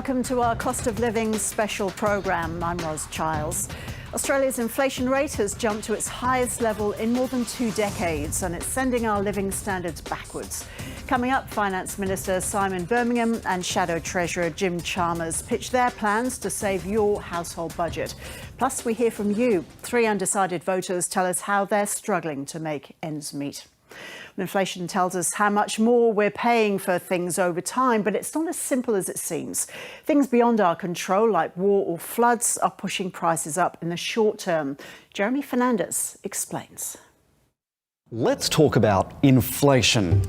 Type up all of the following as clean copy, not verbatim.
Welcome to our cost of living special programme. I'm Ros Childs. Australia's inflation rate has jumped to its highest level in more than 2 decades, and it's sending our living standards backwards. Coming up, Finance Minister Simon Birmingham and Shadow Treasurer Jim Chalmers pitch their plans to save your household budget. Plus, we hear from you. 3 undecided voters tell us how they're struggling to make ends meet. Inflation tells us how much more we're paying for things over time, but it's not as simple as it seems. Things beyond our control, like war or floods, are pushing prices up in the short term. Jeremy Fernandez explains. Let's talk about inflation.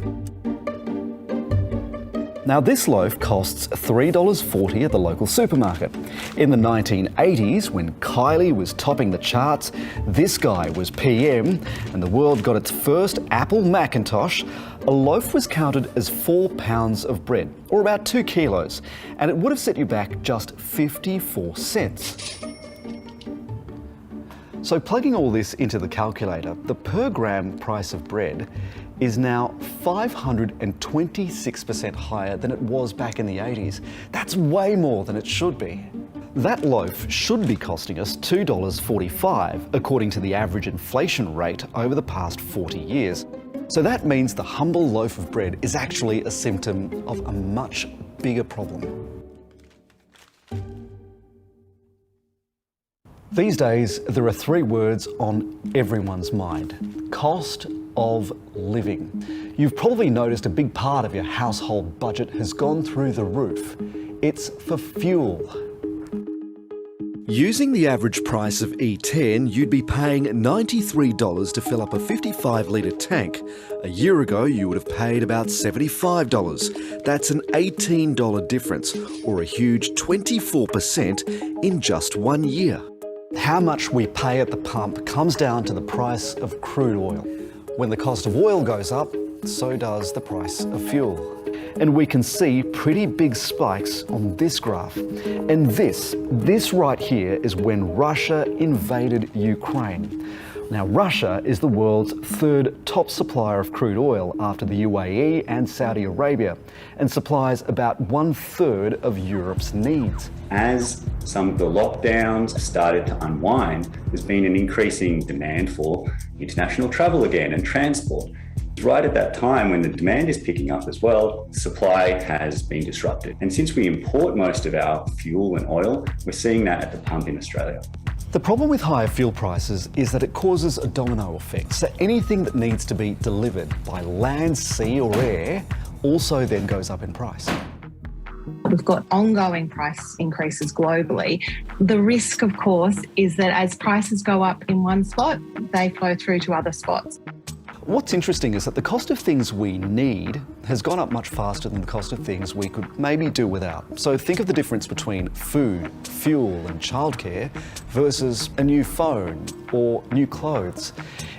Now, this loaf costs $3.40 at the local supermarket. In the 1980s, when Kylie was topping the charts, this guy was PM, and the world got its first Apple Macintosh, a loaf was counted as 4 pounds of bread, or about 2 kilos, and it would have set you back just 54 cents. So plugging all this into the calculator, the per gram price of bread is now 526% higher than it was back in the 80s. That's way more than it should be. That loaf should be costing us $2.45, according to the average inflation rate over the past 40 years. So that means the humble loaf of bread is actually a symptom of a much bigger problem. These days, there are 3 words on everyone's mind: cost of living. You've probably noticed a big part of your household budget has gone through the roof. It's for fuel. Using the average price of E10, you'd be paying $93 to fill up a 55-litre tank. A year ago, you would have paid about $75. That's an $18 difference, or a huge 24% in just 1 year. How much we pay at the pump comes down to the price of crude oil. When the cost of oil goes up, so does the price of fuel. And we can see pretty big spikes on this graph. And this right here is when Russia invaded Ukraine. Now, Russia is the world's 3rd top supplier of crude oil after the UAE and Saudi Arabia, and supplies about 1/3 of Europe's needs. As some of the lockdowns started to unwind, there's been an increasing demand for international travel again and transport. Right at that time, when the demand is picking up as well, supply has been disrupted. And since we import most of our fuel and oil, we're seeing that at the pump in Australia. The problem with higher fuel prices is that it causes a domino effect. So anything that needs to be delivered by land, sea or air also then goes up in price. We've got ongoing price increases globally. The risk, of course, is that as prices go up in one spot, they flow through to other spots. What's interesting is that the cost of things we need has gone up much faster than the cost of things we could maybe do without. So think of the difference between food, fuel and childcare versus a new phone or new clothes.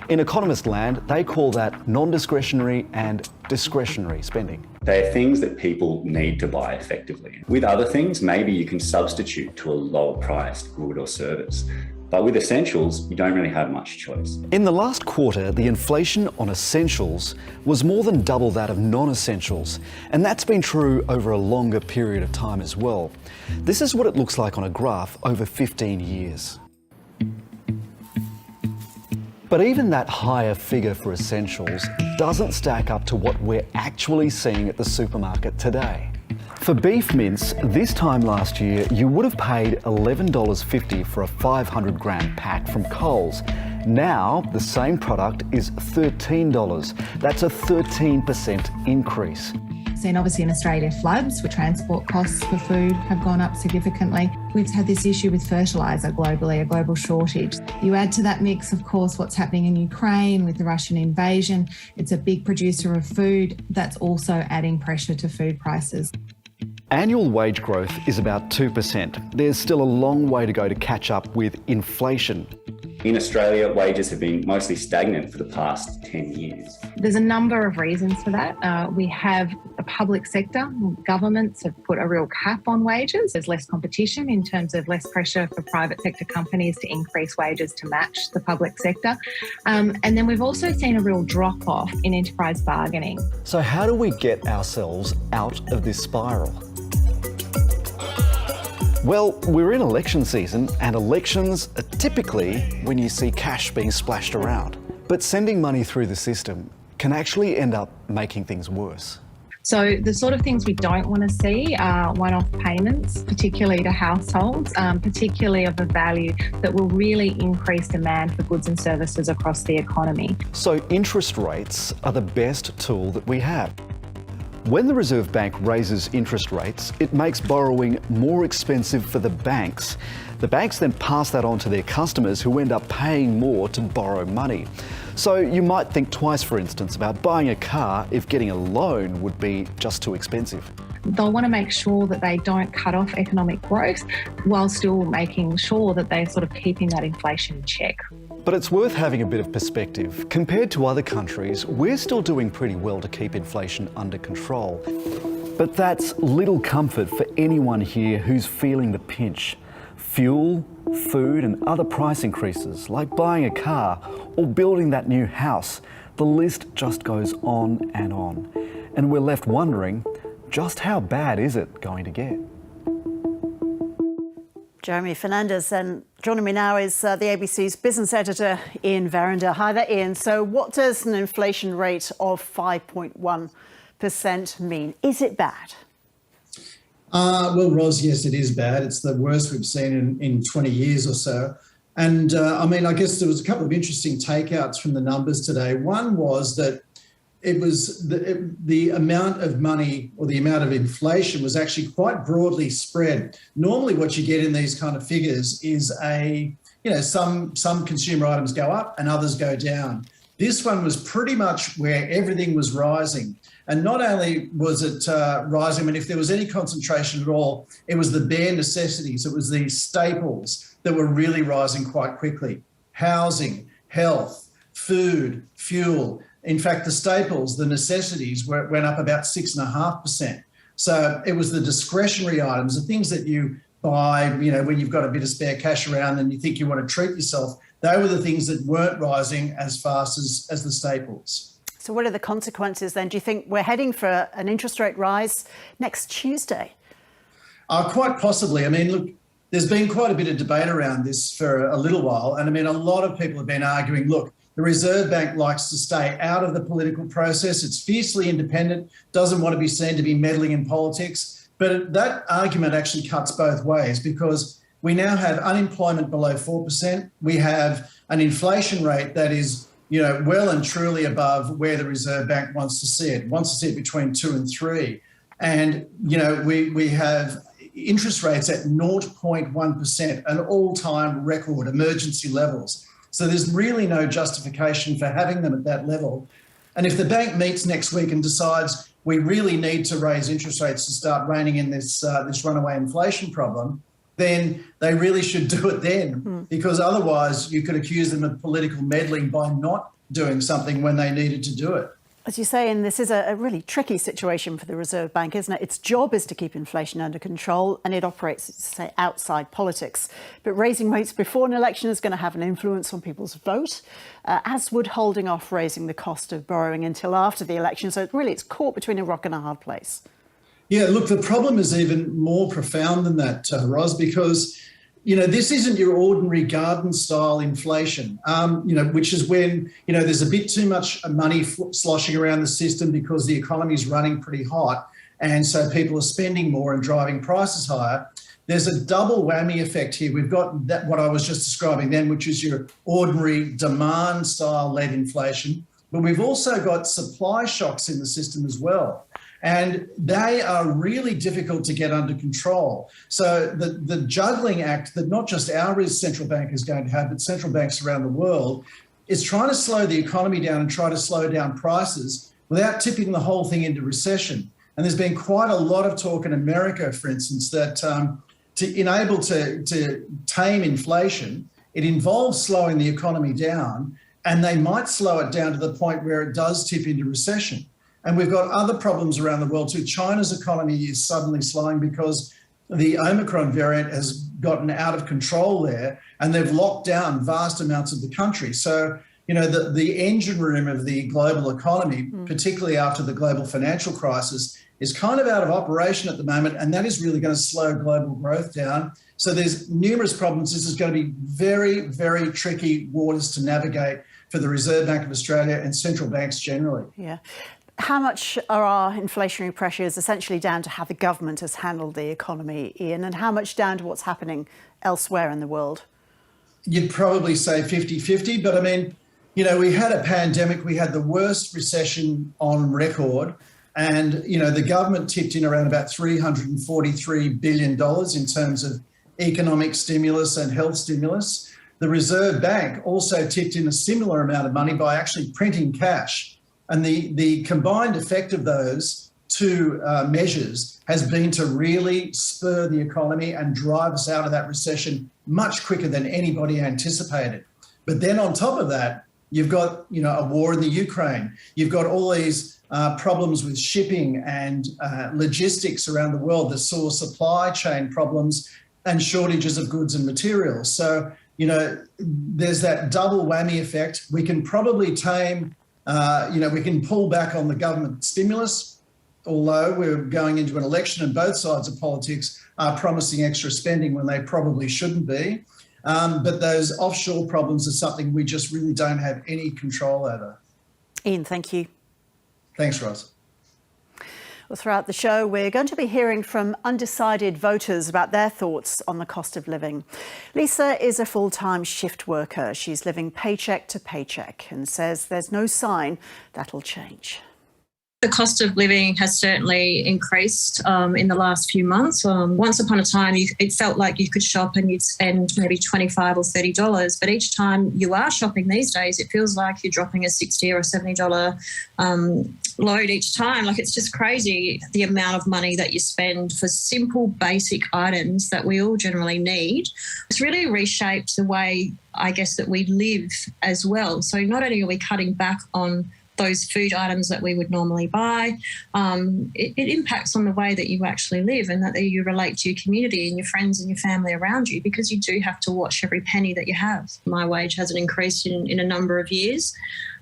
In economist land, they call that non-discretionary and discretionary spending. They are things that people need to buy effectively. With other things, maybe you can substitute to a lower priced good or service. But with essentials, you don't really have much choice. In the last quarter, the inflation on essentials was more than double that of non-essentials, and that's been true over a longer period of time as well. This is what it looks like on a graph over 15 years. But even that higher figure for essentials doesn't stack up to what we're actually seeing at the supermarket today. For beef mince, this time last year, you would have paid $11.50 for a 500 gram pack from Coles. Now, the same product is $13. That's a 13% increase. Seen obviously in Australia, floods, where transport costs for food have gone up significantly. We've had this issue with fertiliser globally, a global shortage. You add to that mix, of course, what's happening in Ukraine with the Russian invasion. It's a big producer of food. That's also adding pressure to food prices. Annual wage growth is about 2%. There's still a long way to go to catch up with inflation. In Australia, wages have been mostly stagnant for the past 10 years. There's a number of reasons for that. We have the public sector. Governments have put a real cap on wages. There's less competition in terms of less pressure for private sector companies to increase wages to match the public sector. And then we've also seen a real drop-off in enterprise bargaining. So how do we get ourselves out of this spiral? Well, we're in election season, and elections are typically when you see cash being splashed around. But sending money through the system can actually end up making things worse. So the sort of things we don't want to see are one-off payments, particularly to households, particularly of a value that will really increase demand for goods and services across the economy. So interest rates are the best tool that we have. When the Reserve Bank raises interest rates, it makes borrowing more expensive for the banks. The banks then pass that on to their customers, who end up paying more to borrow money. So you might think twice, for instance, about buying a car if getting a loan would be just too expensive. They'll want to make sure that they don't cut off economic growth while still making sure that they're sort of keeping that inflation in check. But it's worth having a bit of perspective. Compared to other countries, we're still doing pretty well to keep inflation under control. But that's little comfort for anyone here who's feeling the pinch. Fuel, food and other price increases, like buying a car or building that new house, the list just goes on and on. And we're left wondering, just how bad is it going to get? Jeremy Fernandez, and joining me now is the ABC's business editor, Ian Verinder. Hi there, Ian. So what does an inflation rate of 5.1% mean? Is it bad? Well, Ros, yes, it is bad. It's the worst we've seen in 20 years or so. And I mean, I guess there was a couple of interesting takeouts from the numbers today. One was that it was the amount of money, or the amount of inflation, was actually quite broadly spread. Normally what you get in these kind of figures is some consumer items go up and others go down. This one was pretty much where everything was rising. And not only was it rising, I mean, if there was any concentration at all, it was the bare necessities. It was the staples that were really rising quite quickly. Housing, health, food, fuel. In fact, the staples, the necessities, went up about 6.5%. So it was the discretionary items, the things that you buy, when you've got a bit of spare cash around and you think you want to treat yourself. They were the things that weren't rising as fast as the staples. So what are the consequences then? Do you think we're heading for an interest rate rise next Tuesday? Quite possibly. I mean, look, there's been quite a bit of debate around this for a little while. And I mean, a lot of people have been arguing, look, the Reserve Bank likes to stay out of the political process. It's fiercely independent, doesn't want to be seen to be meddling in politics. But that argument actually cuts both ways, because we now have unemployment below 4%. We have an inflation rate that is, well and truly above where the Reserve Bank wants to see it. It wants to see it between 2 and 3. And, we have interest rates at 0.1%, an all-time record, emergency levels. So there's really no justification for having them at that level. And if the bank meets next week and decides we really need to raise interest rates to start reining in this runaway inflation problem, then they really should do it then, because otherwise you could accuse them of political meddling by not doing something when they needed to do it. As you say, and this is a really tricky situation for the Reserve Bank, isn't it? Its job is to keep inflation under control, and it operates, say, outside politics. But raising rates before an election is going to have an influence on people's vote, as would holding off raising the cost of borrowing until after the election. So it's caught between a rock and a hard place. Yeah, look, the problem is even more profound than that, Ros, because this isn't your ordinary garden style inflation, which is when, there's a bit too much money sloshing around the system because the economy is running pretty hot. And so people are spending more and driving prices higher. There's a double whammy effect here. We've got that, what I was just describing then, which is your ordinary demand style led inflation. But we've also got supply shocks in the system as well. And they are really difficult to get under control. So the juggling act that not just our central bank is going to have, but central banks around the world, is trying to slow the economy down and try to slow down prices without tipping the whole thing into recession. And there's been quite a lot of talk in America, for instance, that to enable to tame inflation, it involves slowing the economy down, and they might slow it down to the point where it does tip into recession. And we've got other problems around the world too. China's economy is suddenly slowing because the Omicron variant has gotten out of control there, and they've locked down vast amounts of the country. So the engine room of the global economy, particularly after the global financial crisis, is kind of out of operation at the moment, and that is really going to slow global growth down. So there's numerous problems. This is going to be very, very tricky waters to navigate for the Reserve Bank of Australia and central banks generally. Yeah. How much are our inflationary pressures essentially down to how the government has handled the economy, Ian, and how much down to what's happening elsewhere in the world? You'd probably say 50-50, but I mean, we had a pandemic, we had the worst recession on record, and, the government tipped in around about $343 billion in terms of economic stimulus and health stimulus. The Reserve Bank also tipped in a similar amount of money by actually printing cash. And the combined effect of those two measures has been to really spur the economy and drive us out of that recession much quicker than anybody anticipated. But then on top of that, you've got, a war in the Ukraine. You've got all these problems with shipping and logistics around the world that saw supply chain problems and shortages of goods and materials. So, there's that double whammy effect. We can probably tame, we can pull back on the government stimulus, although we're going into an election and both sides of politics are promising extra spending when they probably shouldn't be. But those offshore problems are something we just really don't have any control over. Ian, thank you. Thanks, Ros. Well, throughout the show, we're going to be hearing from undecided voters about their thoughts on the cost of living. Lisa is a full-time shift worker. She's living paycheck to paycheck and says there's no sign that'll change. The cost of living has certainly increased in the last few months. Once upon a time, it felt like you could shop and you'd spend maybe $25 or $30. But each time you are shopping these days, it feels like you're dropping a $60 or $70 load each time. Like, it's just crazy the amount of money that you spend for simple, basic items that we all generally need. It's really reshaped the way, I guess, that we live as well. So not only are we cutting back on those food items that we would normally buy, it impacts on the way that you actually live and that you relate to your community and your friends and your family around you, because you do have to watch every penny that you have. My wage hasn't increased in a number of years.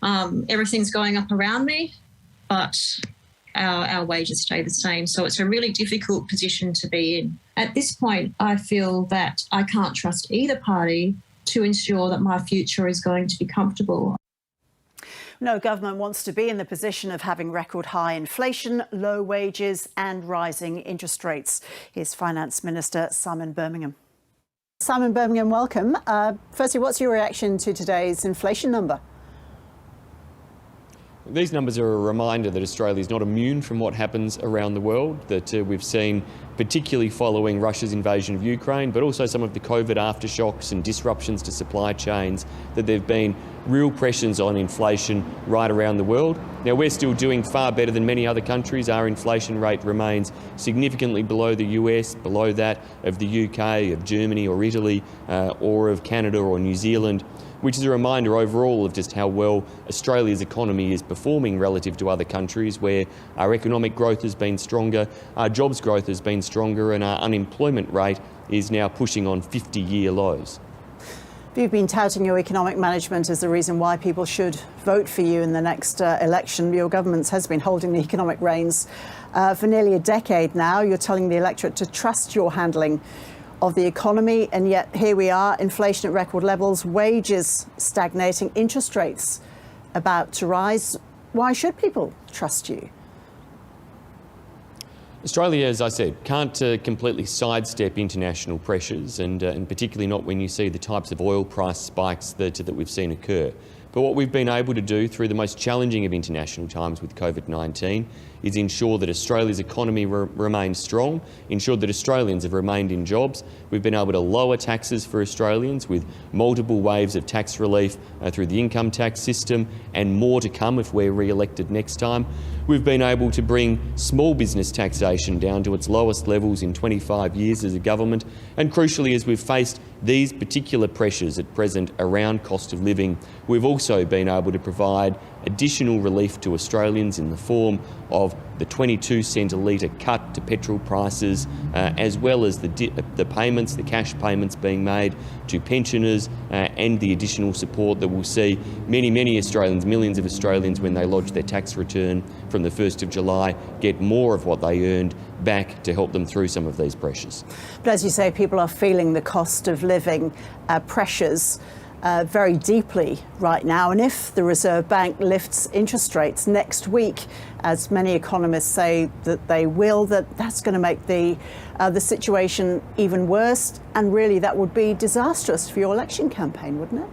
Everything's going up around me, but our wages stay the same. So it's a really difficult position to be in. At this point, I feel that I can't trust either party to ensure that my future is going to be comfortable. No government wants to be in the position of having record high inflation, low wages and rising interest rates. Here's Finance Minister Simon Birmingham. Simon Birmingham, welcome. Firstly, what's your reaction to today's inflation number? These numbers are a reminder that Australia is not immune from what happens around the world, that we've seen, particularly following Russia's invasion of Ukraine, but also some of the COVID aftershocks and disruptions to supply chains, that there have been real pressures on inflation right around the world. Now, we're still doing far better than many other countries. Our inflation rate remains significantly below the US, below that of the UK, of Germany or Italy, or of Canada or New Zealand, which is a reminder overall of just how well Australia's economy is performing relative to other countries, where our economic growth has been stronger, our jobs growth has been stronger, and our unemployment rate is now pushing on 50-year lows. You've been touting your economic management as the reason why people should vote for you in the next election. Your government has been holding the economic reins for nearly a decade now. You're telling the electorate to trust your handling of the economy, and yet here we are, inflation at record levels, wages stagnating, interest rates about to rise. Why should people trust you? Australia, as I said, can't completely sidestep international pressures, and particularly not when you see the types of oil price spikes that we've seen occur. But what we've been able to do through the most challenging of international times with COVID-19 is ensure that Australia's economy remains strong, ensure that Australians have remained in jobs. We've been able to lower taxes for Australians with multiple waves of tax relief through the income tax system, and more to come if we're re-elected next time. We've been able to bring small business taxation down to its lowest levels in 25 years as a government, and crucially, as we've faced these particular pressures at present around cost of living, we've also been able to provide additional relief to Australians in the form of the 22 cent a litre cut to petrol prices, as well as the payments, the cash payments being made to pensioners, and the additional support that will see many Australians, millions of Australians, when they lodge their tax return from the 1st of July, get more of what they earned back to help them through some of these pressures. But as you say, people are feeling the cost of living pressures very deeply right now. And if the Reserve Bank lifts interest rates next week, as many economists say that they will, that's going to make the situation even worse. And really, that would be disastrous for your election campaign, wouldn't it?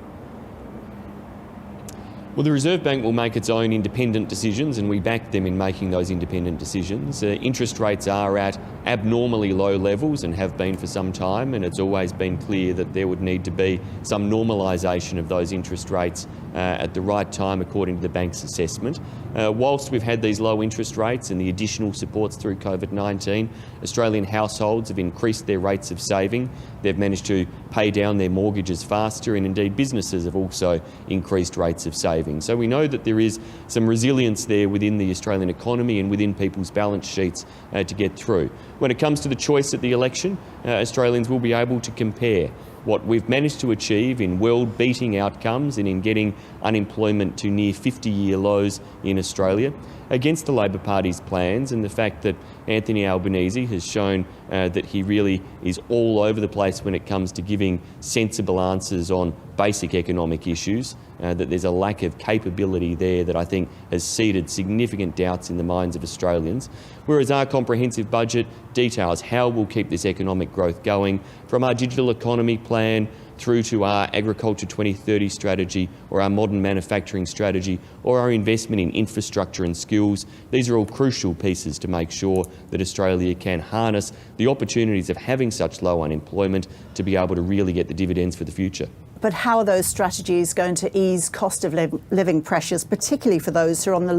Well, the Reserve Bank will make its own independent decisions, and we back them in making those independent decisions. Interest rates are at abnormally low levels and have been for some time, and it's always been clear that there would need to be some normalisation of those interest rates at the right time, according to the bank's assessment. Whilst we've had these low interest rates and the additional supports through COVID-19, Australian households have increased their rates of saving. They've managed to pay down their mortgages faster, and indeed businesses have also increased rates of saving. So we know that there is some resilience there within the Australian economy and within people's balance sheets to get through. When it comes to the choice at the election, Australians will be able to compare what we've managed to achieve in world-beating outcomes and in getting unemployment to near 50-year lows in Australia against the Labor Party's plans, and the fact that Anthony Albanese has shown that he really is all over the place when it comes to giving sensible answers on basic economic issues, that there's a lack of capability there that I think has seeded significant doubts in the minds of Australians. Whereas our comprehensive budget details how we'll keep this economic growth going, from our digital economy plan through to our Agriculture 2030 strategy, or our modern manufacturing strategy, or our investment in infrastructure and skills. These are all crucial pieces to make sure that Australia can harness the opportunities of having such low unemployment to be able to really get the dividends for the future. But how are those strategies going to ease cost of living pressures, particularly for those who are on the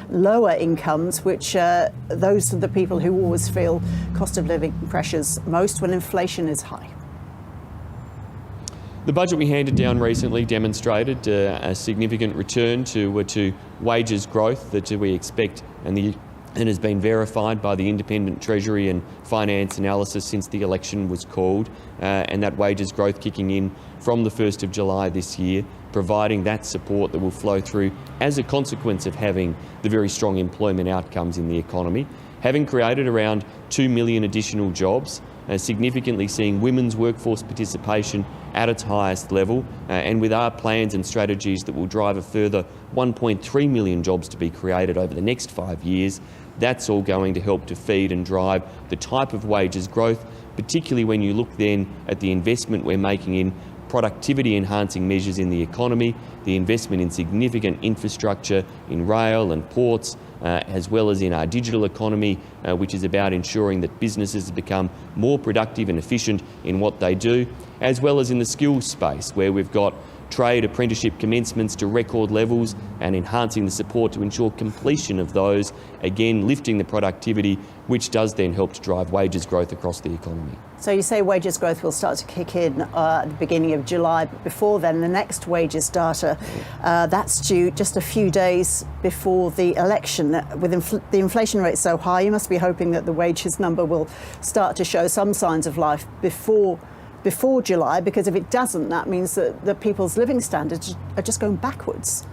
lower incomes, which those are the people who always feel cost of living pressures most when inflation is high? The budget we handed down recently demonstrated a significant return to wages growth that we expect, and has been verified by the independent Treasury and Finance analysis since the election was called, and that wages growth kicking in from the 1st of July this year, providing that support that will flow through as a consequence of having the very strong employment outcomes in the economy, having created around 2 million additional jobs, significantly seeing women's workforce participation at its highest level, and with our plans and strategies that will drive a further 1.3 million jobs to be created over the next 5 years. That's all going to help to feed and drive the type of wages growth, particularly when you look then at the investment we're making in productivity enhancing measures in the economy, the investment in significant infrastructure in rail and ports, as well as in our digital economy, which is about ensuring that businesses become more productive and efficient in what they do, as well as in the skills space, where we've got trade apprenticeship commencements to record levels and enhancing the support to ensure completion of those, again lifting the productivity, which does then help to drive wages growth across the economy. So you say wages growth will start to kick in at the beginning of July, but before then the next wages data, that's due just a few days before the election. With the inflation rate so high, you must be hoping that the wages number will start to show some signs of life before July, because if it doesn't, that means that people's living standards are just going backwards.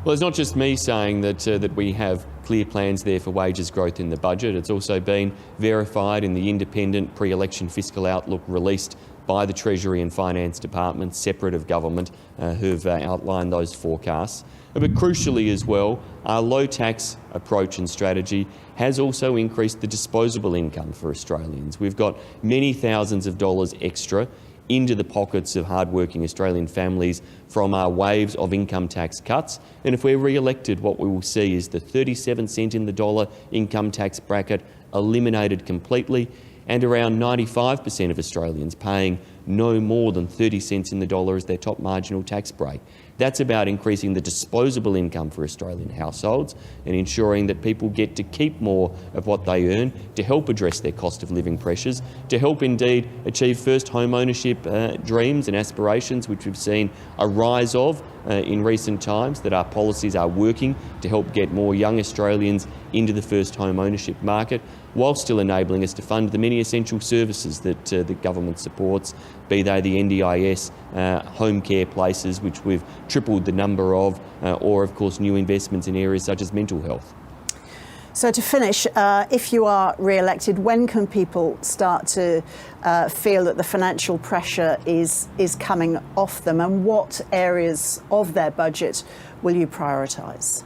Well, it's not just me saying that we have clear plans there for wages growth in the budget. It's also been verified in the independent pre-election fiscal outlook released by the Treasury and Finance departments, separate of government, who've outlined those forecasts. But crucially as well, our low tax approach and strategy has also increased the disposable income for Australians. We've got many thousands of dollars extra into the pockets of hard-working Australian families from our waves of income tax cuts. And if we're re-elected, what we will see is the 37 cent in the dollar income tax bracket eliminated completely, and around 95% of Australians paying no more than 30 cents in the dollar as their top marginal tax break. That's about increasing the disposable income for Australian households and ensuring that people get to keep more of what they earn to help address their cost of living pressures, to help indeed achieve first home ownership dreams and aspirations, which we've seen a rise of in recent times, that our policies are working to help get more young Australians into the first home ownership market, while still enabling us to fund the many essential services that the government supports, be they the NDIS, home care places, which we've tripled the number of, or of course new investments in areas such as mental health. So to finish, if you are re-elected, when can people start to feel that the financial pressure is coming off them, and what areas of their budget will you prioritise?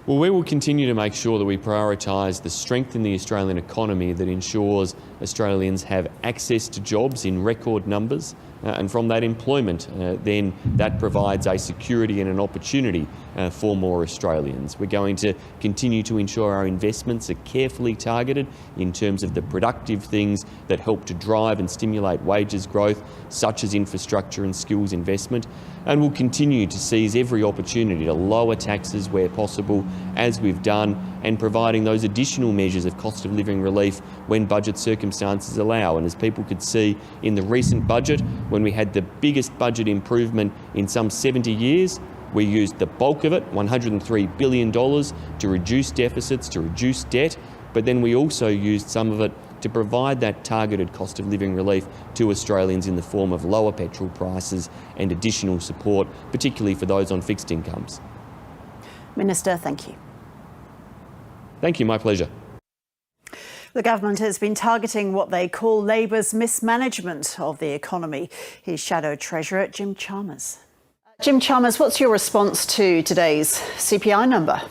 Well, we will continue to make sure that we prioritise the strength in the Australian economy that ensures Australians have access to jobs in record numbers, and from that employment, then that provides a security and an opportunity for more Australians. We're going to continue to ensure our investments are carefully targeted in terms of the productive things that help to drive and stimulate wages growth, such as infrastructure and skills investment. And we'll continue to seize every opportunity to lower taxes where possible, as we've done, and providing those additional measures of cost of living relief when budget circumstances allow. And as people could see in the recent budget, when we had the biggest budget improvement in some 70 years, we used the bulk of it, $103 billion, to reduce deficits, to reduce debt, but then we also used some of it to provide that targeted cost of living relief to Australians in the form of lower petrol prices and additional support, particularly for those on fixed incomes. Minister, thank you. Thank you, my pleasure. The government has been targeting what they call Labor's mismanagement of the economy. Here's Shadow Treasurer Jim Chalmers. Jim Chalmers, what's your response to today's CPI number?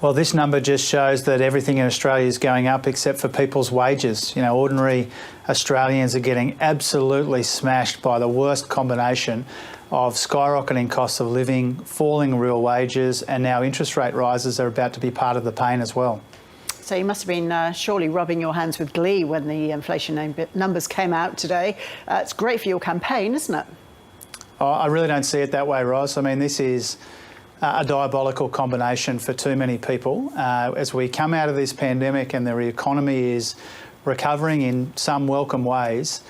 Well, this number just shows that everything in Australia is going up except for people's wages. You know, ordinary Australians are getting absolutely smashed by the worst combination of skyrocketing costs of living, falling real wages, and now interest rate rises are about to be part of the pain as well. So you must have been surely rubbing your hands with glee when the inflation numbers came out today. It's great for your campaign, isn't it? Oh, I really don't see it that way, Ros. I mean, this is a diabolical combination for too many people. As we come out of this pandemic and the economy is recovering in some welcome ways,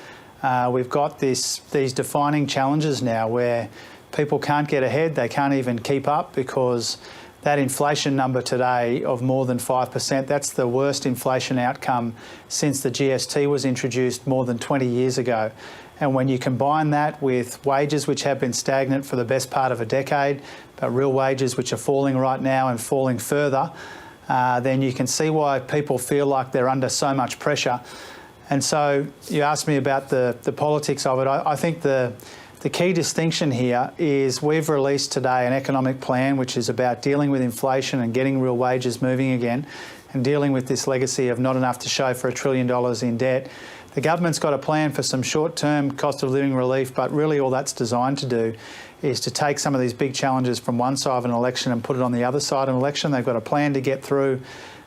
we've got these defining challenges now where people can't get ahead, they can't even keep up, because that inflation number today of more than 5%, that's the worst inflation outcome since the GST was introduced more than 20 years ago. And when you combine that with wages which have been stagnant for the best part of a decade, but real wages which are falling right now and falling further, then you can see why people feel like they're under so much pressure. And so you asked me about the politics of it. I think the key distinction here is we've released today an economic plan which is about dealing with inflation and getting real wages moving again, and dealing with this legacy of not enough to show for $1 trillion in debt. The government's got a plan for some short-term cost of living relief, but really all that's designed to do is to take some of these big challenges from one side of an election and put it on the other side of an election. They've got a plan to get through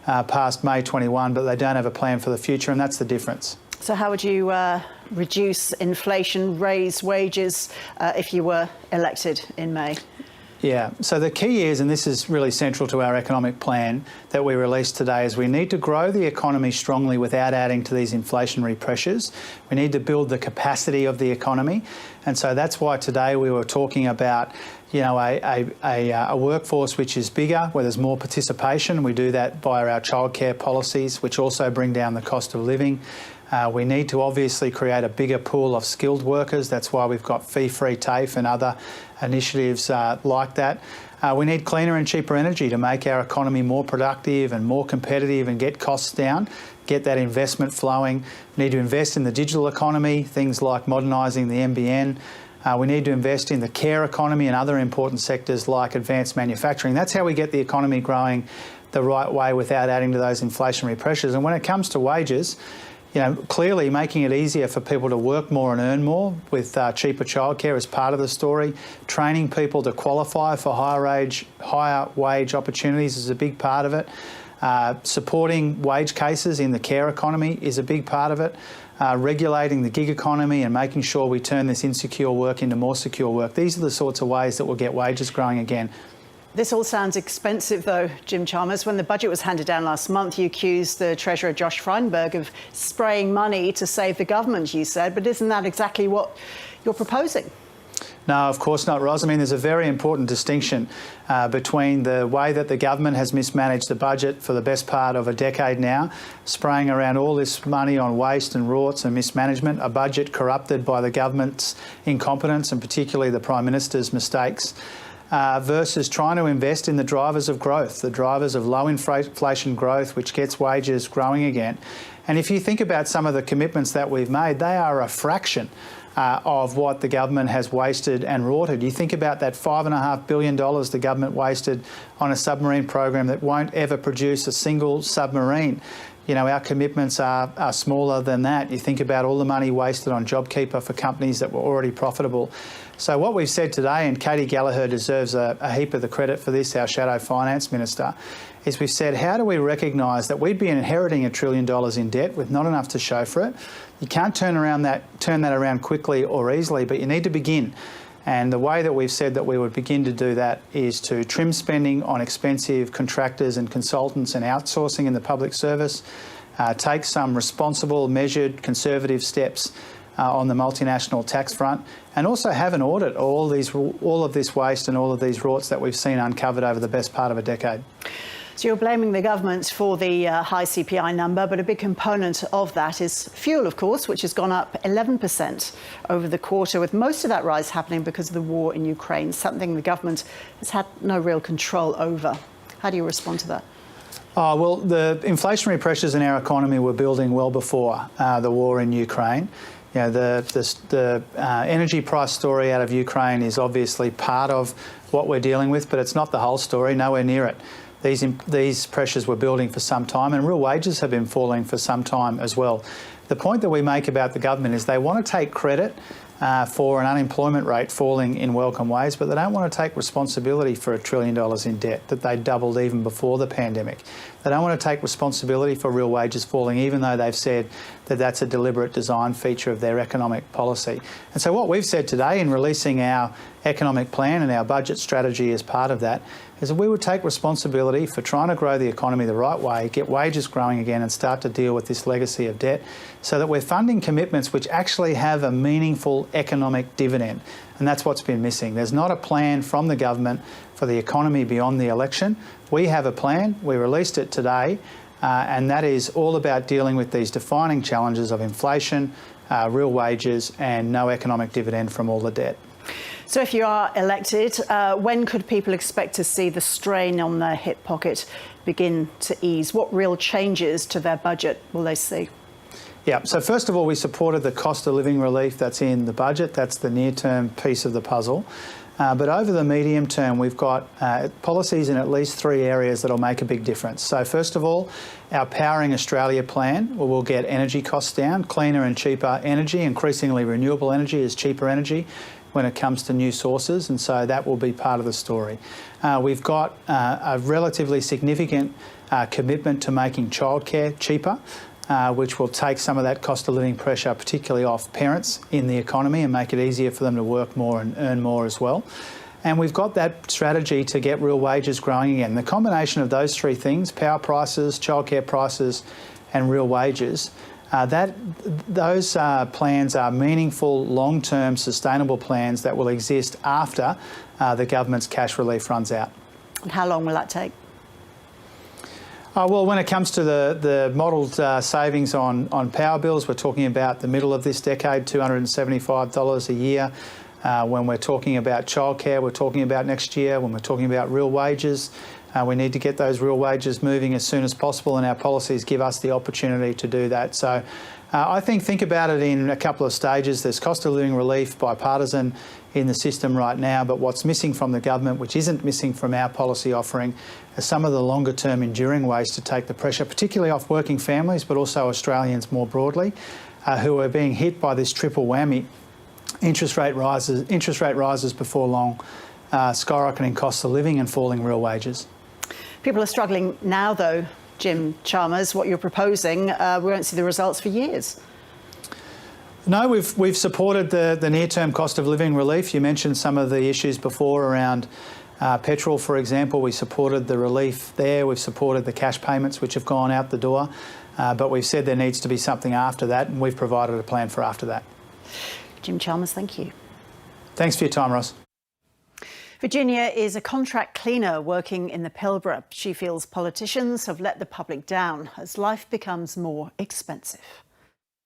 past May 21, but they don't have a plan for the future, and that's the difference. So how would you reduce inflation, raise wages if you were elected in May? Yeah, so the key is, and this is really central to our economic plan that we released today, is we need to grow the economy strongly without adding to these inflationary pressures. We need to build the capacity of the economy. And so that's why today we were talking about, you know, a workforce which is bigger, where there's more participation. We do that via our childcare policies, which also bring down the cost of living. We need to obviously create a bigger pool of skilled workers. That's why we've got fee-free TAFE and other initiatives like that. We need cleaner and cheaper energy to make our economy more productive and more competitive and get costs down, get that investment flowing. We need to invest in the digital economy, things like modernising the NBN. We need to invest in the care economy and other important sectors like advanced manufacturing. That's how we get the economy growing the right way without adding to those inflationary pressures. And when it comes to wages, you know, clearly making it easier for people to work more and earn more with cheaper childcare is part of the story. Training people to qualify for higher wage opportunities is a big part of it. Supporting wage cases in the care economy is a big part of it. Regulating the gig economy and making sure we turn this insecure work into more secure work. These are the sorts of ways that will get wages growing again. This all sounds expensive, though, Jim Chalmers. When the budget was handed down last month, you accused the Treasurer, Josh Frydenberg, of spraying money to save the government, you said. But isn't that exactly what you're proposing? No, of course not, Ros. I mean, there's a very important distinction between the way that the government has mismanaged the budget for the best part of a decade now, spraying around all this money on waste and rorts and mismanagement, a budget corrupted by the government's incompetence and particularly the Prime Minister's mistakes, versus trying to invest in the drivers of growth, the drivers of low inflation growth, which gets wages growing again. And if you think about some of the commitments that we've made, they are a fraction of what the government has wasted and rorted. You think about that $5.5 billion the government wasted on a submarine program that won't ever produce a single submarine. You know, our commitments are smaller than that. You think about all the money wasted on JobKeeper for companies that were already profitable. So what we've said today, and Katie Gallagher deserves a heap of the credit for this, our Shadow Finance Minister, is we've said, how do we recognise that we'd be inheriting $1 trillion in debt with not enough to show for it? You can't turn that around quickly or easily, but you need to begin. And the way that we've said that we would begin to do that is to trim spending on expensive contractors and consultants and outsourcing in the public service, take some responsible, measured, conservative steps on the multinational tax front, and also have an audit of all of this waste and all of these rorts that we've seen uncovered over the best part of a decade. So you're blaming the government for the high CPI number, but a big component of that is fuel, of course, which has gone up 11% over the quarter, with most of that rise happening because of the war in Ukraine, something the government has had no real control over. How do you respond to that? Oh, well, the inflationary pressures in our economy were building well before the war in Ukraine. You know, the energy price story out of Ukraine is obviously part of what we're dealing with, but it's not the whole story, nowhere near it. These pressures were building for some time, and real wages have been falling for some time as well. The point that we make about the government is they want to take credit for an unemployment rate falling in welcome ways, but they don't want to take responsibility for $1 trillion in debt that they doubled even before the pandemic. They don't want to take responsibility for real wages falling, even though they've said that that's a deliberate design feature of their economic policy. And so what we've said today in releasing our economic plan and our budget strategy as part of that is that we would take responsibility for trying to grow the economy the right way, get wages growing again and start to deal with this legacy of debt so that we're funding commitments which actually have a meaningful economic dividend. And that's what's been missing. There's not a plan from the government for the economy beyond the election. We have a plan. We released it today, and that is all about dealing with these defining challenges of inflation, real wages and no economic dividend from all the debt. So if you are elected, when could people expect to see the strain on their hip pocket begin to ease? What real changes to their budget will they see? Yeah, so first of all, we supported the cost of living relief that's in the budget. That's the near-term piece of the puzzle. But over the medium term, we've got policies in at least 3 areas that'll make a big difference. So first of all, our Powering Australia plan will get energy costs down, cleaner and cheaper energy. Increasingly renewable energy is cheaper energy when it comes to new sources, and so that will be part of the story. We've got a relatively significant commitment to making childcare cheaper, which will take some of that cost of living pressure, particularly off parents in the economy, and make it easier for them to work more and earn more as well. And we've got that strategy to get real wages growing again. The combination of those 3 things, power prices, childcare prices and real wages, those plans are meaningful, long-term, sustainable plans that will exist after the government's cash relief runs out. And how long will that take? Well, when it comes to the modelled savings on power bills, we're talking about the middle of this decade, $275 a year. When we're talking about childcare, we're talking about next year. When we're talking about real wages, we need to get those real wages moving as soon as possible, and our policies give us the opportunity to do that. So I think about it in a couple of stages. There's cost of living relief, bipartisan in the system right now, but what's missing from the government, which isn't missing from our policy offering, are some of the longer term enduring ways to take the pressure, particularly off working families, but also Australians more broadly, who are being hit by this triple whammy: interest rate rises before long, skyrocketing costs of living and falling real wages. People are struggling now, though, Jim Chalmers, what you're proposing, we won't see the results for years. No, we've supported the near-term cost of living relief. You mentioned some of the issues before around petrol, for example. We supported the relief there. We've supported the cash payments, which have gone out the door. But we've said there needs to be something after that, and we've provided a plan for after that. Jim Chalmers, thank you. Thanks for your time, Ros. Virginia is a contract cleaner working in the Pilbara. She feels politicians have let the public down as life becomes more expensive.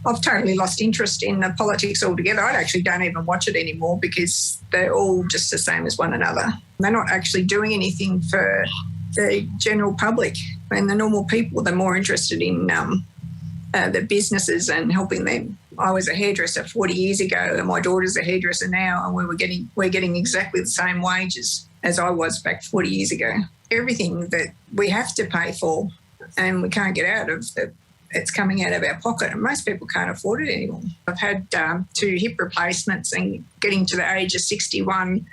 I've totally lost interest in the politics altogether. I actually don't even watch it anymore because they're all just the same as one another. They're not actually doing anything for the general public, and the normal people. They're more interested in the businesses and helping them. I was a hairdresser 40 years ago and my daughter's a hairdresser now, and we're getting exactly the same wages as I was back 40 years ago. Everything that we have to pay for and we can't get out of, it's coming out of our pocket, and most people can't afford it anymore. I've had 2 hip replacements, and getting to the age of 61,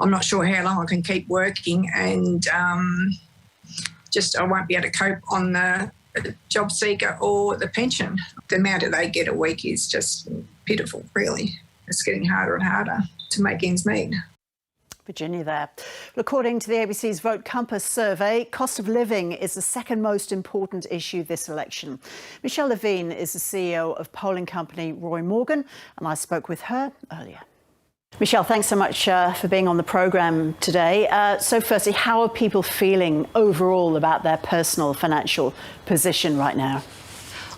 I'm not sure how long I can keep working, and I won't be able to cope on the job seeker or the pension. The amount that they get a week is just pitiful, really. It's getting harder and harder to make ends meet. Virginia there. According to the ABC's Vote Compass survey, cost of living is the second most important issue this election. Michelle Levine is the CEO of polling company Roy Morgan, and I spoke with her earlier. Michelle, thanks so much for being on the programme today. So firstly, how are people feeling overall about their personal financial position right now?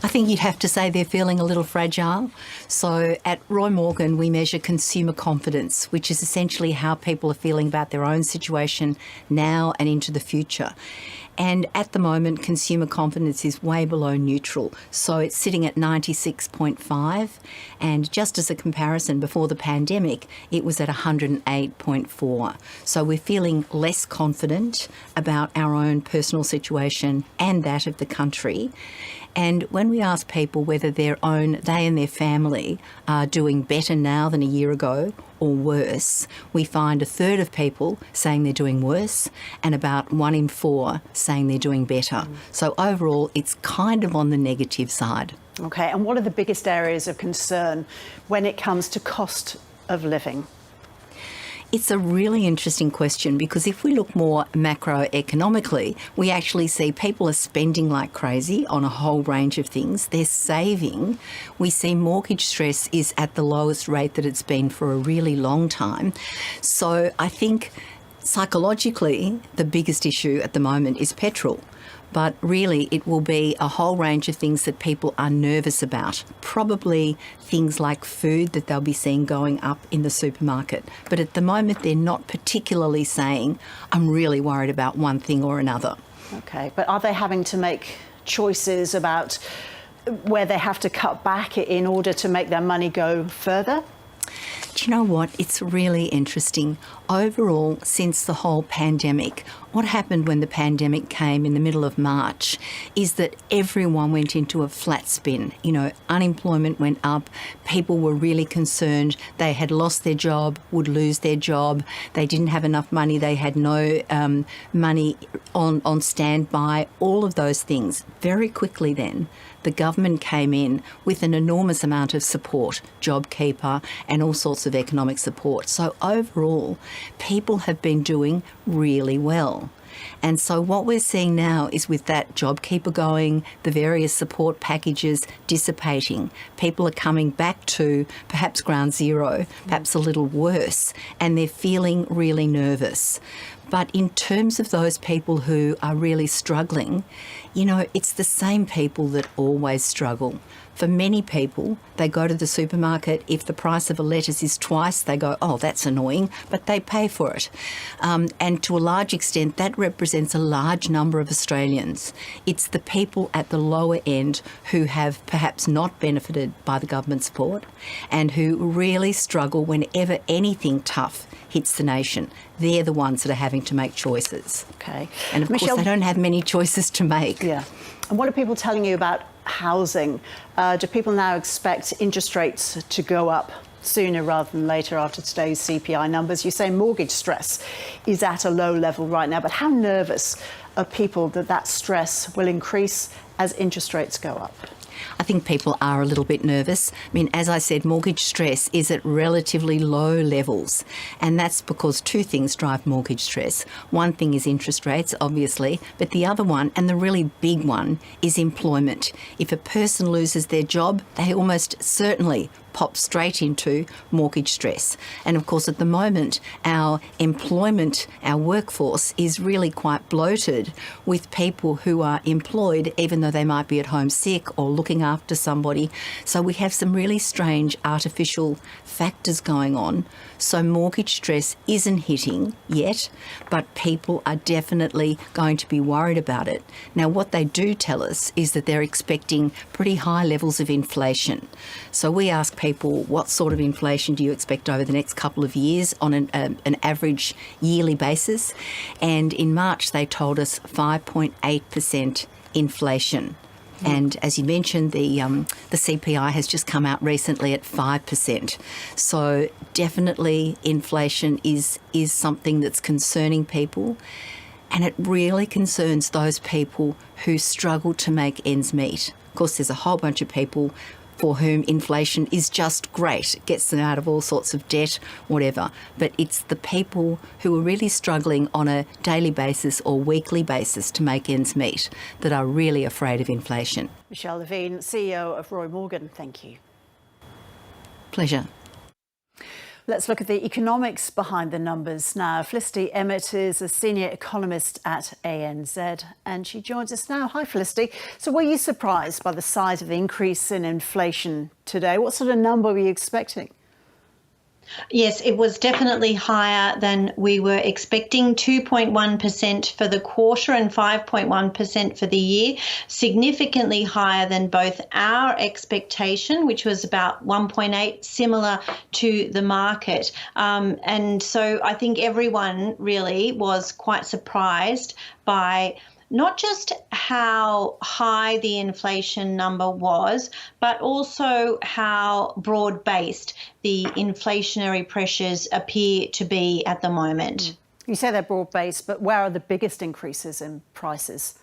I think you'd have to say they're feeling a little fragile. So at Roy Morgan, we measure consumer confidence, which is essentially how people are feeling about their own situation now and into the future. And at the moment, consumer confidence is way below neutral. So it's sitting at 96.5. And just as a comparison, before the pandemic, it was at 108.4. So we're feeling less confident about our own personal situation and that of the country. And when we ask people whether they and their family are doing better now than a year ago or worse, we find 1/3 of people saying they're doing worse and about 1 in 4 saying they're doing better. So overall, it's kind of on the negative side. OK, and what are the biggest areas of concern when it comes to cost of living? It's a really interesting question because if we look more macroeconomically, we actually see people are spending like crazy on a whole range of things. They're saving. We see mortgage stress is at the lowest rate that it's been for a really long time. So I think psychologically, the biggest issue at the moment is petrol. But really, it will be a whole range of things that people are nervous about. Probably things like food that they'll be seeing going up in the supermarket. But at the moment, they're not particularly saying, I'm really worried about one thing or another. OK, but are they having to make choices about where they have to cut back in order to make their money go further? Do you know what? It's really interesting. Overall, since the whole pandemic, what happened when the pandemic came in the middle of March is that everyone went into a flat spin. You know, unemployment went up. People were really concerned. They had lost their job, would lose their job. They didn't have enough money. They had no money on standby, all of those things. Very quickly then, the government came in with an enormous amount of support, JobKeeper and all sorts of economic support. So overall, people have been doing really well. And so what we're seeing now is with that JobKeeper going, the various support packages dissipating, people are coming back to perhaps ground zero, perhaps a little worse, and they're feeling really nervous. But in terms of those people who are really struggling, you know, it's the same people that always struggle. For many people, they go to the supermarket. If the price of a lettuce is twice, they go, oh, that's annoying, but they pay for it. And to a large extent, that represents a large number of Australians. It's the people at the lower end who have perhaps not benefited by the government support and who really struggle whenever anything tough hits the nation. They're the ones that are having to make choices. OK. And of course, they don't have many choices to make. Yeah. And what are people telling you about housing? Do people now expect interest rates to go up sooner rather than later after today's CPI numbers? You say mortgage stress is at a low level right now, but how nervous of people that stress will increase as interest rates go up? I think people are a little bit nervous. I mean, as I said, mortgage stress is at relatively low levels, and that's because two things drive mortgage stress. One thing is interest rates, obviously, but the other one, and the really big one, is employment. If a person loses their job, they almost certainly pop straight into mortgage stress. And of course, at the moment, our employment, our workforce is really quite bloated with people who are employed even though they might be at home sick or looking after somebody. So we have some really strange artificial factors going on. So mortgage stress isn't hitting yet, but people are definitely going to be worried about it. Now, what they do tell us is that they're expecting pretty high levels of inflation. So we ask people, what sort of inflation do you expect over the next couple of years on an average yearly basis? And in March, they told us 5.8% inflation. And as you mentioned, the CPI has just come out recently at 5%. So definitely inflation is something that's concerning people. And it really concerns those people who struggle to make ends meet. Of course, there's a whole bunch of people for whom inflation is just great. It gets them out of all sorts of debt, whatever. But it's the people who are really struggling on a daily basis or weekly basis to make ends meet that are really afraid of inflation. Michelle Levine, CEO of Roy Morgan, thank you. Pleasure. Let's look at the economics behind the numbers now. Felicity Emmett is a senior economist at ANZ and she joins us now. Hi, Felicity. So were you surprised by the size of the increase in inflation today? What sort of number were you expecting? Yes, it was definitely higher than we were expecting, 2.1% for the quarter and 5.1% for the year, significantly higher than both our expectation, which was about 1.8, similar to the market. And so I think everyone really was quite surprised by not just how high the inflation number was, but also how broad-based the inflationary pressures appear to be at the moment. You say they're broad-based, but where are the biggest increases in prices?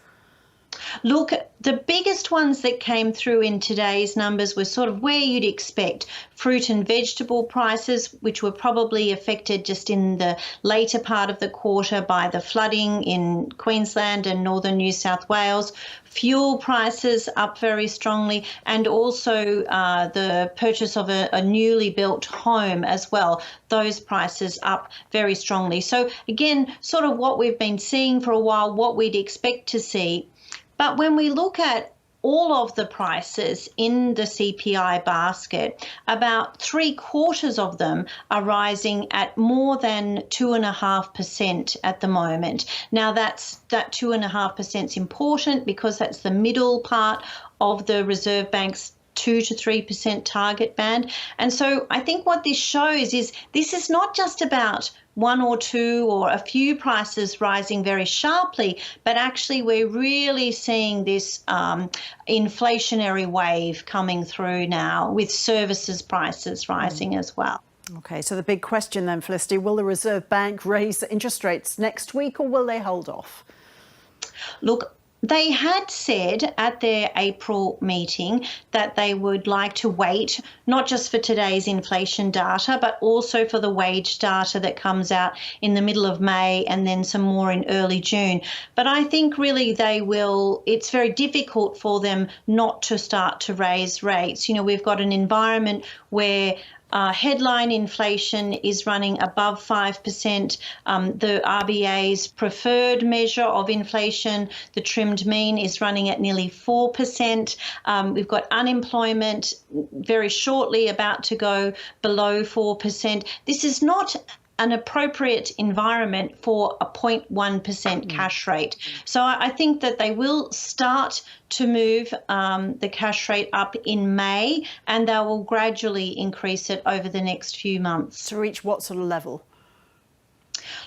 Look, the biggest ones that came through in today's numbers were sort of where you'd expect. Fruit and vegetable prices, which were probably affected just in the later part of the quarter by the flooding in Queensland and northern New South Wales. Fuel prices up very strongly, and also the purchase of a newly built home as well. Those prices up very strongly. So again, sort of what we've been seeing for a while, what we'd expect to see. But when we look at all of the prices in the CPI basket, about 3/4 of them are rising at more than 2.5% at the moment. Now that 2.5% is important because that's the middle part of the Reserve Bank's 2 to 3% target band. And so I think what this shows is this is not just about one or two or a few prices rising very sharply, but actually we're really seeing this inflationary wave coming through now with services prices rising as well. OK, so the big question then, Felicity, will the Reserve Bank raise interest rates next week or will they hold off? Look, they had said at their April meeting that they would like to wait, not just for today's inflation data, but also for the wage data that comes out in the middle of May and then some more in early June. But I think really they will, it's very difficult for them not to start to raise rates. You know, we've got an environment where headline inflation is running above 5%. The RBA's preferred measure of inflation, the trimmed mean, is running at nearly 4%. We've got unemployment very shortly about to go below 4%. This is not an appropriate environment for a 0.1% cash rate. So I think that they will start to move the cash rate up in May, and they will gradually increase it over the next few months. To reach what sort of level?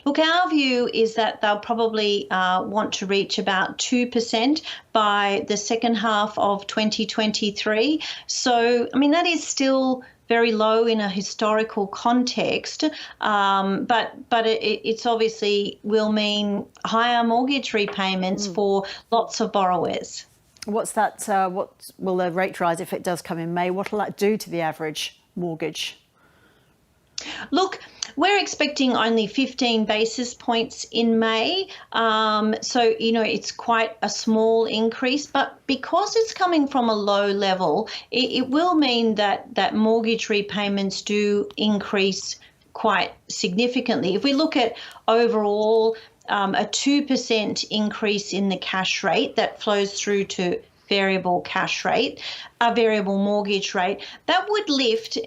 Look, our view is that they'll probably want to reach about 2% by the second half of 2023. So, I mean, that is still very low in a historical context, but it's obviously will mean higher mortgage repayments for lots of borrowers. What's that? What will the rate rise, if it does come in May? What will that do to the average mortgage? Look, we're expecting only 15 basis points in May. So, it's quite a small increase, but because it's coming from a low level, it will mean that mortgage repayments do increase quite significantly. If we look at overall a 2% increase in the cash rate that flows through to variable mortgage rate, that would lift,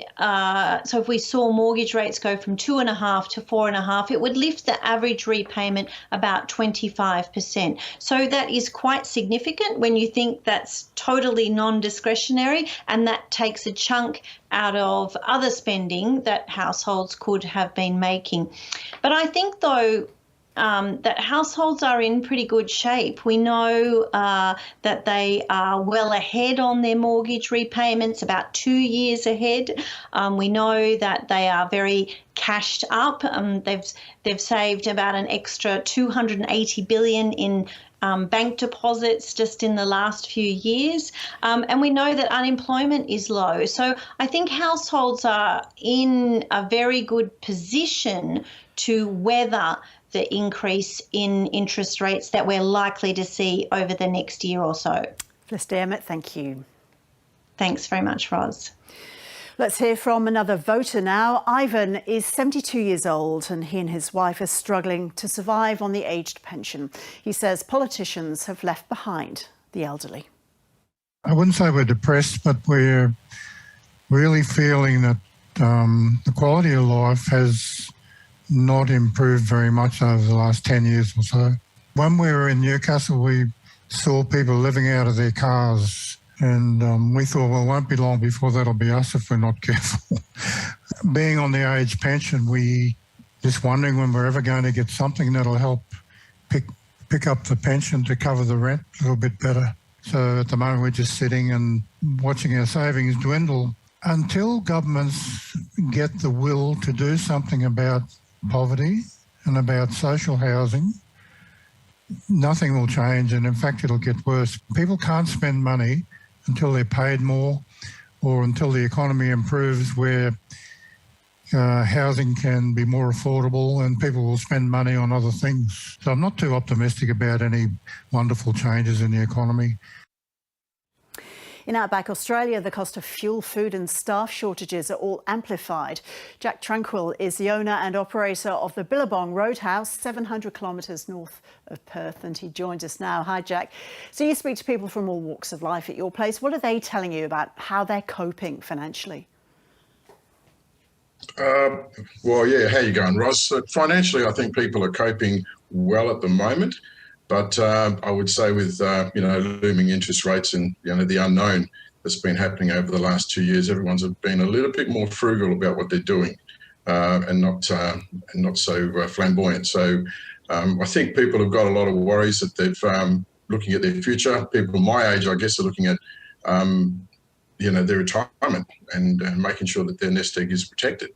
so if we saw mortgage rates go from 2.5 to 4.5, it would lift the average repayment about 25%. So that is quite significant when you think that's totally non-discretionary, and that takes a chunk out of other spending that households could have been making. But I think, though, that households are in pretty good shape. We know that they are well ahead on their mortgage repayments, about 2 years ahead. We know that they are very cashed up. They've saved about an extra $280 billion in bank deposits just in the last few years. And we know that unemployment is low. So I think households are in a very good position to weather the increase in interest rates that we're likely to see over the next year or so. Felicity Emmett, thank you. Thanks very much, Ros. Let's hear from another voter now. Ivan is 72 years old and he and his wife are struggling to survive on the aged pension. He says politicians have left behind the elderly. I wouldn't say we're depressed, but we're really feeling that the quality of life has not improved very much over the last 10 years or so. When we were in Newcastle, we saw people living out of their cars, and we thought, well, it won't be long before that'll be us if we're not careful. Being on the age pension, we just wondering when we're ever going to get something that'll help pick up the pension to cover the rent a little bit better. So at the moment, we're just sitting and watching our savings dwindle. Until governments get the will to do something about poverty and about social housing, nothing will change, and in fact it'll get worse. People can't spend money until they're paid more or until the economy improves where housing can be more affordable and people will spend money on other things. So I'm not too optimistic about any wonderful changes in the economy. In outback Australia, the cost of fuel, food and staff shortages are all amplified. Jack Tranquil is the owner and operator of the Billabong Roadhouse, 700 kilometres north of Perth, and he joins us now. Hi, Jack. So you speak to people from all walks of life at your place. What are they telling you about how they're coping financially? Well, yeah, how you going, Ros? Financially, I think people are coping well at the moment. But I would say with, looming interest rates and, the unknown that's been happening over the last 2 years, everyone's been a little bit more frugal about what they're doing and not so flamboyant. So I think people have got a lot of worries that they've looking at their future. People my age, I guess, are looking at, their retirement and making sure that their nest egg is protected.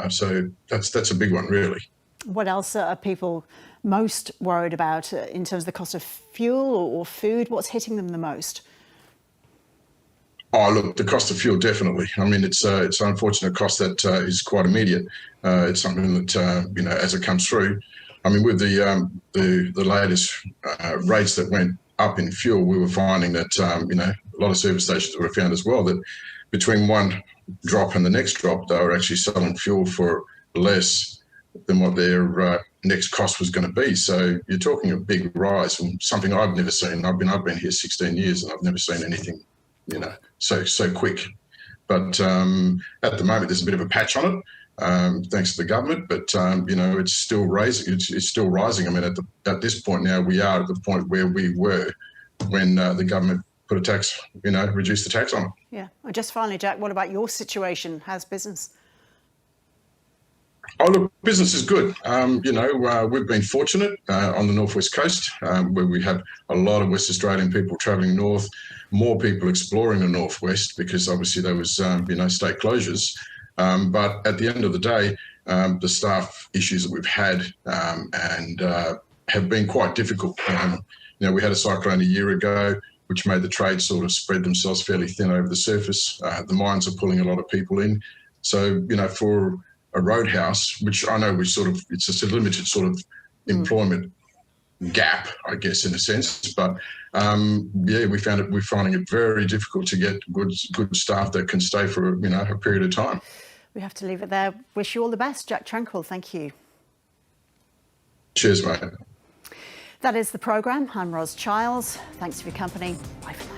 So that's a big one, really. What else are people most worried about in terms of the cost of fuel or food? What's hitting them the most? Oh, look, the cost of fuel, definitely. I mean, it's an unfortunate cost that is quite immediate. It's something that, as it comes through, I mean, with the latest rates that went up in fuel, we were finding that, a lot of service stations were found as well that between one drop and the next drop, they were actually selling fuel for less than what their next cost was going to be. So you're talking a big rise from something I've never seen. I've been here 16 years and I've never seen anything, so quick. But at the moment, there's a bit of a patch on it, thanks to the government. But it's still rising. It's still rising. I mean, at this point now, we are at the point where we were when the government put a tax, reduced the tax on it. Yeah. And just finally, Jack, what about your situation? How's business? Oh, look, business is good. We've been fortunate on the Northwest Coast where we have a lot of West Australian people travelling north, more people exploring the Northwest because obviously there was, state closures. But at the end of the day, the staff issues that we've had and have been quite difficult. We had a cyclone a year ago, which made the trade sort of spread themselves fairly thin over the surface. The mines are pulling a lot of people in. So, for a roadhouse, which I know it's just a limited sort of employment gap, I guess, in a sense. But we're finding it very difficult to get good staff that can stay for a period of time. We have to leave it there. Wish you all the best, Jack Tranquil. Thank you. Cheers, mate. That is the programme. I'm Ros Childs. Thanks for your company. Bye for now.